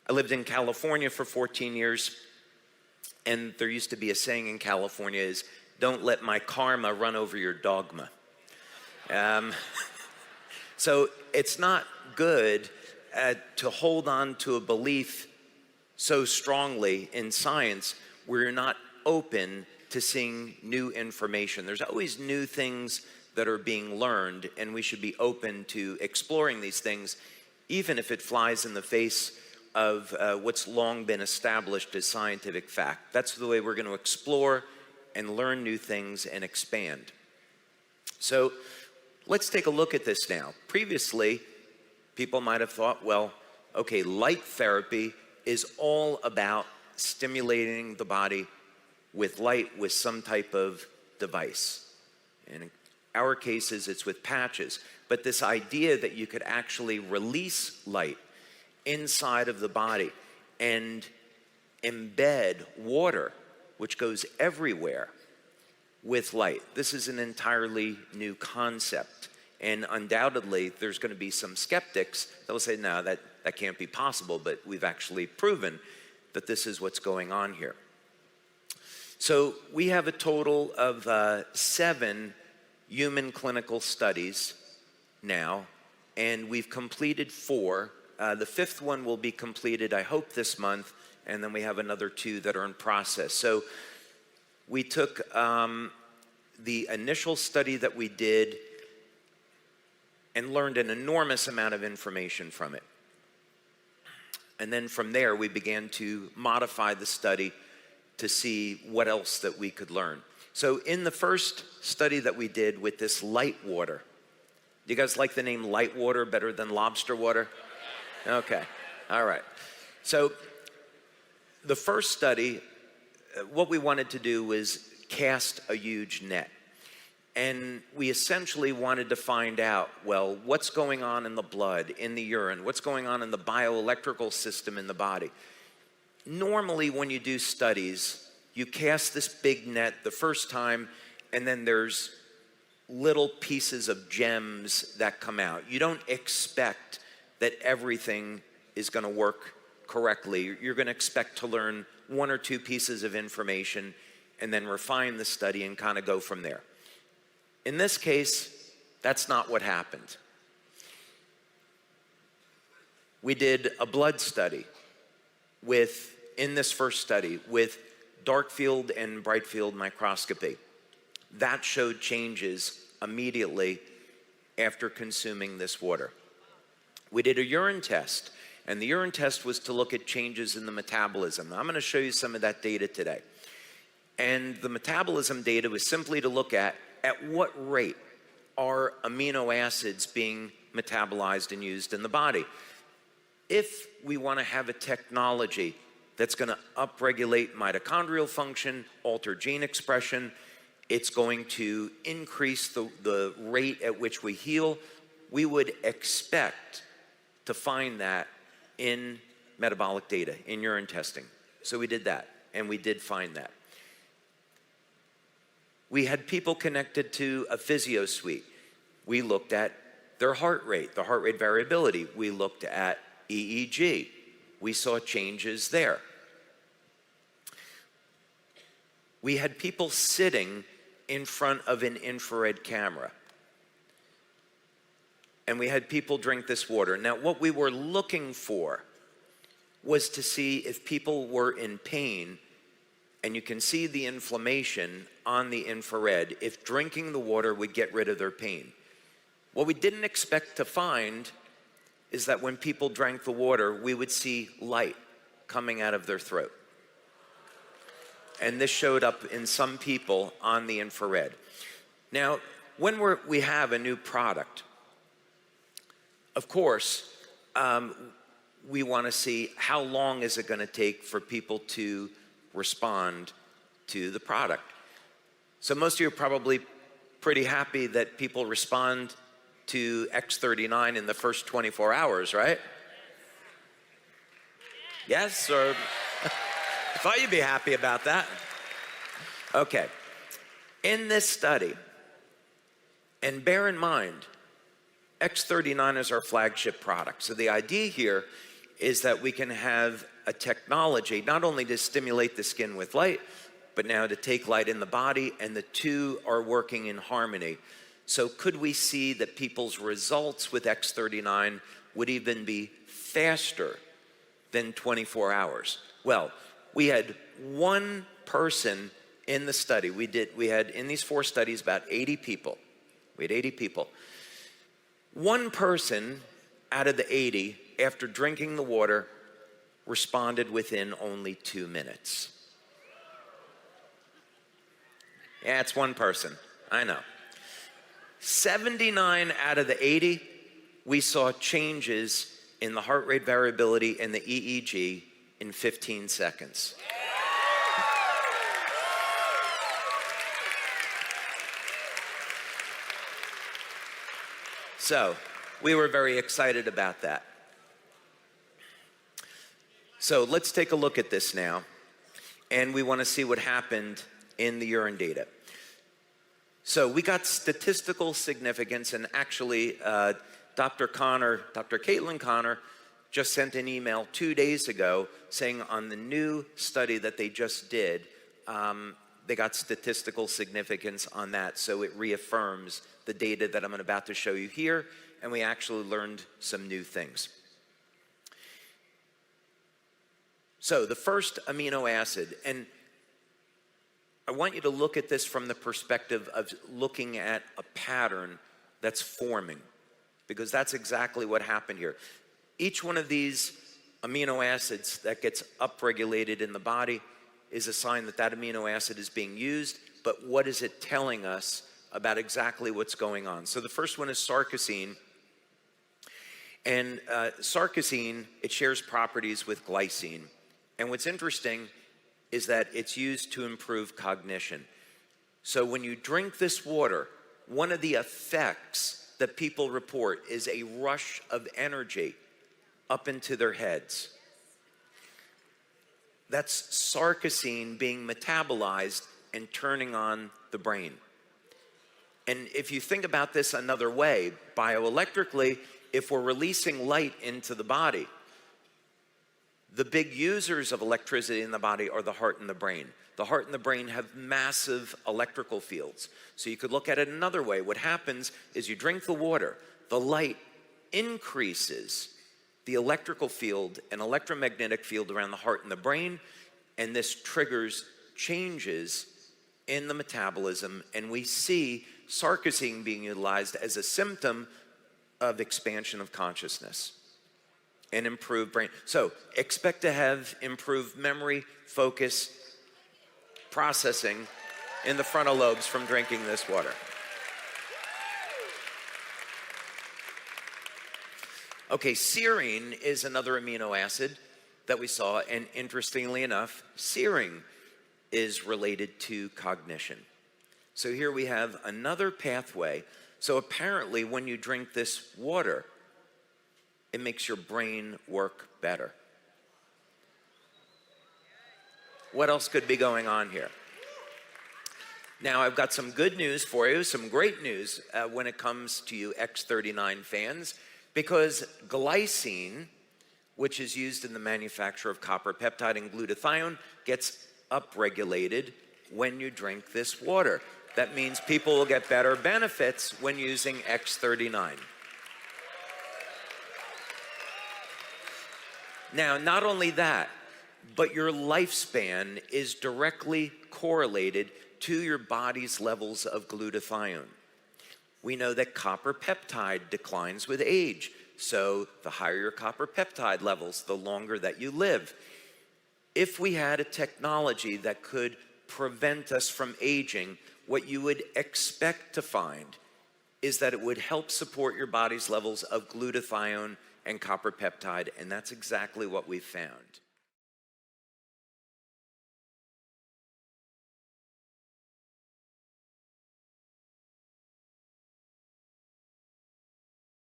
I lived in California for 14 years, and there used to be a saying in California is, don't let my karma run over your dogma. So it's not good to hold on to a belief so strongly in science where you're not open to seeing new information. There's always new things that are being learned, and we should be open to exploring these things, even if it flies in the face of what's long been established as scientific fact. That's the way we're going to explore and learn new things and expand. So let's take a look at this now. Previously, people might have thought, well, okay, light therapy is all about stimulating the body with light with some type of device. In our cases, it's with patches. But this idea that you could actually release light inside of the body and embed water, which goes everywhere, with light. This is an entirely new concept. And undoubtedly, there's going to be some skeptics that will say, no, that can't be possible, but we've actually proven that this is what's going on here. So we have a total of 7 human clinical studies now, and we've completed 4. The 5th one will be completed, I hope, this month, and then we have another 2 that are in process. So we took the initial study that we did and learned an enormous amount of information from it. And then from there, we began to modify the study to see what else that we could learn. So in the first study that we did with this light water, do you guys like the name light water better than lobster water? Okay, all right. So the first study, what we wanted to do was cast a huge net. And we essentially wanted to find out, well, what's going on in the blood, in the urine, what's going on in the bioelectrical system in the body. Normally, when you do studies, you cast this big net the first time, and then there's little pieces of gems that come out. You don't expect that everything is going to work correctly. You're going to expect to learn 1 or 2 pieces of information and then refine the study and kind of go from there. In this case, that's not what happened. We did a blood study in this first study with dark field and bright field microscopy. That showed changes immediately after consuming this water. We did a urine test, and the urine test was to look at changes in the metabolism. I'm going to show you some of that data today. And the metabolism data was simply to look at what rate are amino acids being metabolized and used in the body. If we want to have a technology that's going to upregulate mitochondrial function, alter gene expression, it's going to increase the rate at which we heal, we would expect to find that in metabolic data, in urine testing. So we did that, and we did find that. We had people connected to a physio suite. We looked at their heart rate, the heart rate variability. We looked at EEG. We saw changes there. We had people sitting in front of an infrared camera. And we had people drink this water. Now, what we were looking for was to see if people were in pain, and you can see the inflammation on the infrared, if drinking the water would get rid of their pain. What we didn't expect to find is that when people drank the water, we would see light coming out of their throat. And this showed up in some people on the infrared. Now, when we have a new product, of course, we want to see how long is it going to take for people to respond to the product. So most of you are probably pretty happy that people respond to X39 in the first 24 hours, right? Yes, or I thought you'd be happy about that. Okay, in this study, and bear in mind, X39 is our flagship product. So the idea here is that we can have a technology not only to stimulate the skin with light, but now to take light in the body, and the two are working in harmony. So could we see that people's results with X39 would even be faster than 24 hours? Well, we had one person in the study. We had in these 4 studies about 80 people. We had 80 people. One person out of the 80, after drinking the water, responded within only 2 minutes. Yeah, it's one person, I know. 79 out of the 80, we saw changes in the heart rate variability and the EEG in 15 seconds. So we were very excited about that. So let's take a look at this now, and we want to see what happened in the urine data. So we got statistical significance, and actually Dr. Caitlin Connor just sent an email 2 days ago saying on the new study that they just did, they got statistical significance on that. So it reaffirms the data that I'm about to show you here, and we actually learned some new things. So the first amino acid, and I want you to look at this from the perspective of looking at a pattern that's forming, because that's exactly what happened here. Each one of these amino acids that gets upregulated in the body is a sign that that amino acid is being used, but what is it telling us about exactly what's going on? So the first one is sarcosine. And sarcosine, it shares properties with glycine. And what's interesting is that it's used to improve cognition. So when you drink this water, one of the effects that people report is a rush of energy up into their heads. That's sarcosine being metabolized and turning on the brain. And if you think about this another way, bioelectrically, if we're releasing light into the body, the big users of electricity in the body are the heart and the brain. The heart and the brain have massive electrical fields. So you could look at it another way. What happens is you drink the water, the light increases the electrical field and electromagnetic field around the heart and the brain, and this triggers changes in the metabolism, and we see sarcosine being utilized as a symptom of expansion of consciousness and improved brain. So expect to have improved memory, focus, processing in the frontal lobes from drinking this water. Okay, serine is another amino acid that we saw, and interestingly enough, serine is related to cognition. So here we have another pathway. So apparently when you drink this water, it makes your brain work better. What else could be going on here? Now I've got some good news for you, some great news when it comes to you X39 fans, because glycine, which is used in the manufacture of copper peptide and glutathione, gets upregulated when you drink this water. That means people will get better benefits when using X39. Now, not only that, but your lifespan is directly correlated to your body's levels of glutathione. We know that copper peptide declines with age, so the higher your copper peptide levels, the longer that you live. If we had a technology that could prevent us from aging, what you would expect to find is that it would help support your body's levels of glutathione and copper peptide, and that's exactly what we found.